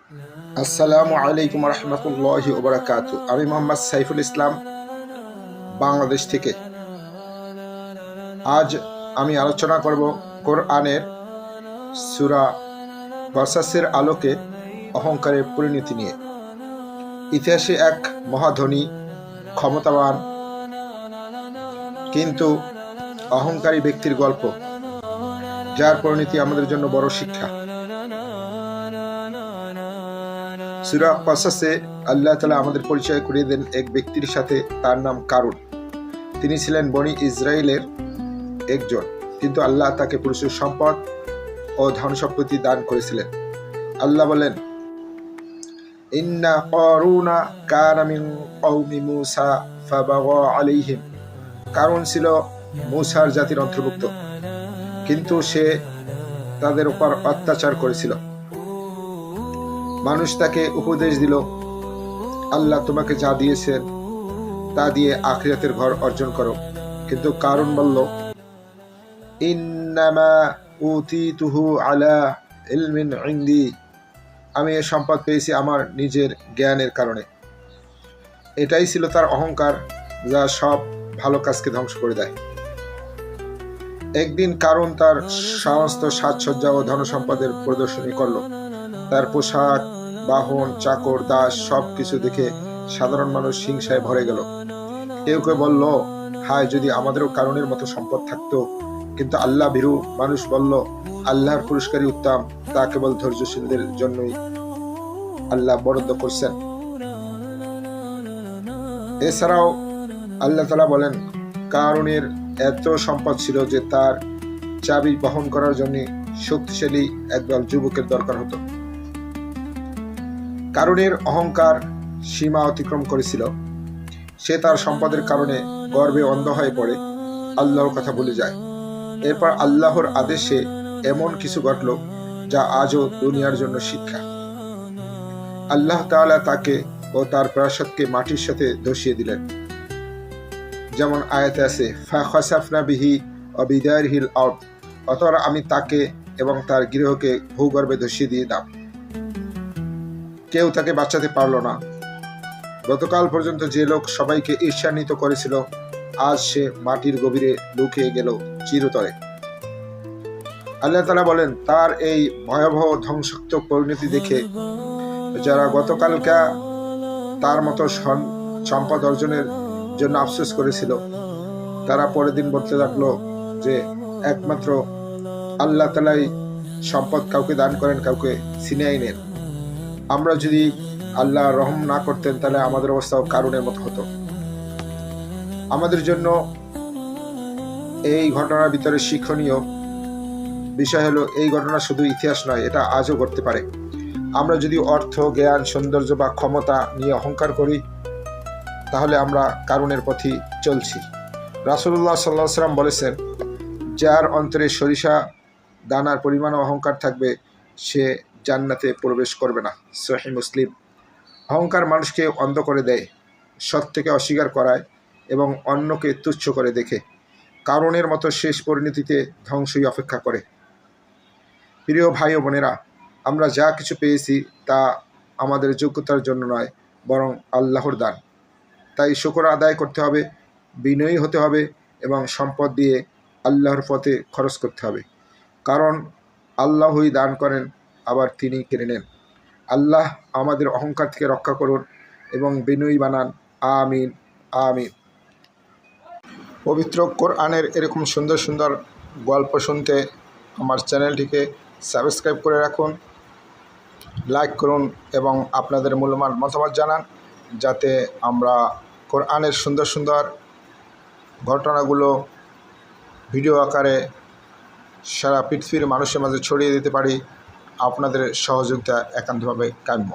আসসালামু আলাইকুম রহমতুল্লাহি ওয়া বারাকাতুহু। আমি মোহাম্মদ সাইফুল ইসলাম, বাংলাদেশ থেকে। আজ আমি আলোচনা করব কোরআনের সূরা কসাসের আলোকে অহংকারের পরিণতি নিয়ে। ইতিহাসে এক মহাধনী, ক্ষমতাবান কিন্তু অহংকারী ব্যক্তির গল্প, যার পরিণতি আমাদের জন্য বড় শিক্ষা। সূরা কসাসে আল্লাহ তাআলা আমাদের পরিচয় করিয়ে দেন এক ব্যক্তির সাথে, তার নাম কারুন। তিনি ছিলেন বনি ইসরায়েলের একজন, কিন্তু আল্লাহ তাকে প্রচুর সম্পদ ও ধন সম্পত্তি দান করেছিলেন। আল্লাহ বলেন, ইন্না কারুনা কানা মিন কওমি মূসা ফাবাগা আলাইহিম। কারুন ছিল মূসার জাতির অন্তর্ভুক্ত, কিন্তু সে তাদের উপর অত্যাচার করেছিল। মানুষ তাকে উপদেশ দিল, আল্লাহ তোমাকে যা দিয়েছেন তা দিয়ে আখিরাতের ঘর অর্জন করো। কিন্তু কারুন বলল, ইন্নামা উতিতুহু আলা ইলমিন ইনদি। আমি এ সম্পদ পেয়েছি আমার নিজের জ্ঞানের কারণে। এটাই ছিল তার অহংকার, যা সব ভালো কাজকে ধ্বংস করে দেয়। একদিন কারুন তার সমস্ত সাজসজ্জা ও ধনসম্পদের প্রদর্শনী করল। তার পোশাক, বাহন, চাকর, দাস সবকিছু দেখে সাধারণ মানুষ হিংসায় ভরে গেল। কেউ কেউ বলল, হায় যদি আমাদেরও কারুনের মতো সম্পদ থাকতো। কিন্তু আল্লাহ ভীরু মানুষ বলল, আল্লাহর পুরস্কারই উত্তম, তা কেবল ধৈর্যশীলদের জন্যই আল্লাহ বরাদ্দ করছেন। এছাড়াও আল্লাহ তাআলা বলেন, কারুনের এত সম্পদ ছিল যে তার চাবি বহন করার জন্য শক্তিশালী একদল যুবকের দরকার হতো। কারুনের অহংকার সীমা অতিক্রম করেছিল। সে তার সম্পদের কারণে গর্বে অন্ধ হয়ে পড়ে, আল্লাহর কথা ভুলে যায়। এরপর আল্লাহর আদেশে এমন কিছু ঘটল যা আজও দুনিয়ার জন্য শিক্ষা। আল্লাহ তাআলা তাকে ও তার প্রাসাদকে মাটির সাথে ধসিয়ে দিলেন। যেমন আয়াতে আছে, ফাখাসাফনা বিহি ওয়া বিদারিহিল আরদ। অতঃপর আমি তাকে এবং তার গৃহকে ভূগর্ভে ধসিয়ে দিয়ে দিলাম। কেউ তাকে বাঁচাতে পারল না। গতকাল পর্যন্ত যে লোক সবাইকে ঈর্ষান্বিত করেছিল, আজ সে মাটির গভীরে লুকিয়ে গেল চিরতরে। আল্লাহ তাআলা বলেন, তার এই ভয়াবহ ধ্বংসাত্মক পরিণতি দেখে যারা গতকালকা তার মতো সম্পদ অর্জনের জন্য আফসোস করেছিল, তারা পরের দিন বলতে লাগলো যে একমাত্র আল্লাহ তাআলাই সম্পদ কাউকে দান করেন, কাউকে ছিনিয়ে নেন। আমরা যদি আল্লাহ রহম না করতেন, তাহলে আমাদের অবস্থাও কারুনের মতো হতো। আমাদের জন্য এই ঘটনার ভিতরে শিক্ষণীয় বিষয় হলো, এই ঘটনা শুধু ইতিহাস নয়, এটা আজও ঘটতে পারে। আমরা যদি অর্থ, জ্ঞান, সৌন্দর্য বা ক্ষমতা নিয়ে অহংকার করি, তাহলে আমরা কারুনের পথেই চলছি। রাসূলুল্লাহ সাল্লাল্লাহু আলাইহি ওয়াসাল্লাম বলেছেন, যার অন্তরে সরিষা দানার পরিমাণ অহংকার থাকবে, সে জান্নাতে প্রবেশ করবে না। সহিহ মুসলিম। অহংকার মানুষকে অন্ধ করে দেয়, সত্যকে অস্বীকার করায় এবং অন্যকে তুচ্ছ করে দেখে। কারুনের মতো শেষ পরিণতিতে ধ্বংসই অপেক্ষা করে। প্রিয় ভাই ও বোনেরা, আমরা যা কিছু পেয়েছি তা আমাদের যোগ্যতার জন্য নয়, বরং আল্লাহর দান। তাই শুকর আদায় করতে হবে, বিনয়ী হতে হবে এবং সম্পদ দিয়ে আল্লাহর পথে খরচ করতে হবে। কারণ আল্লাহই দান করেন, আবার তিনি কেড়ে নেন। আল্লাহ আমাদের অহংকার থেকে রক্ষা করুন এবং বিনয়ী বানান। আমিন আমিন। পবিত্র কোরআনের এরকম সুন্দর সুন্দর গল্প শুনতে আমার চ্যানেলটিকে সাবস্ক্রাইব করে রাখুন, লাইক করুন এবং আপনাদের মূল্যবান মতামত জানান, যাতে আমরা কোরআনের সুন্দর সুন্দর ঘটনাগুলো ভিডিও আকারে সারা পৃথিবীর মানুষের মাঝে ছড়িয়ে দিতে পারি। আপনাদের সহযোগিতা একান্তভাবে কাম্য।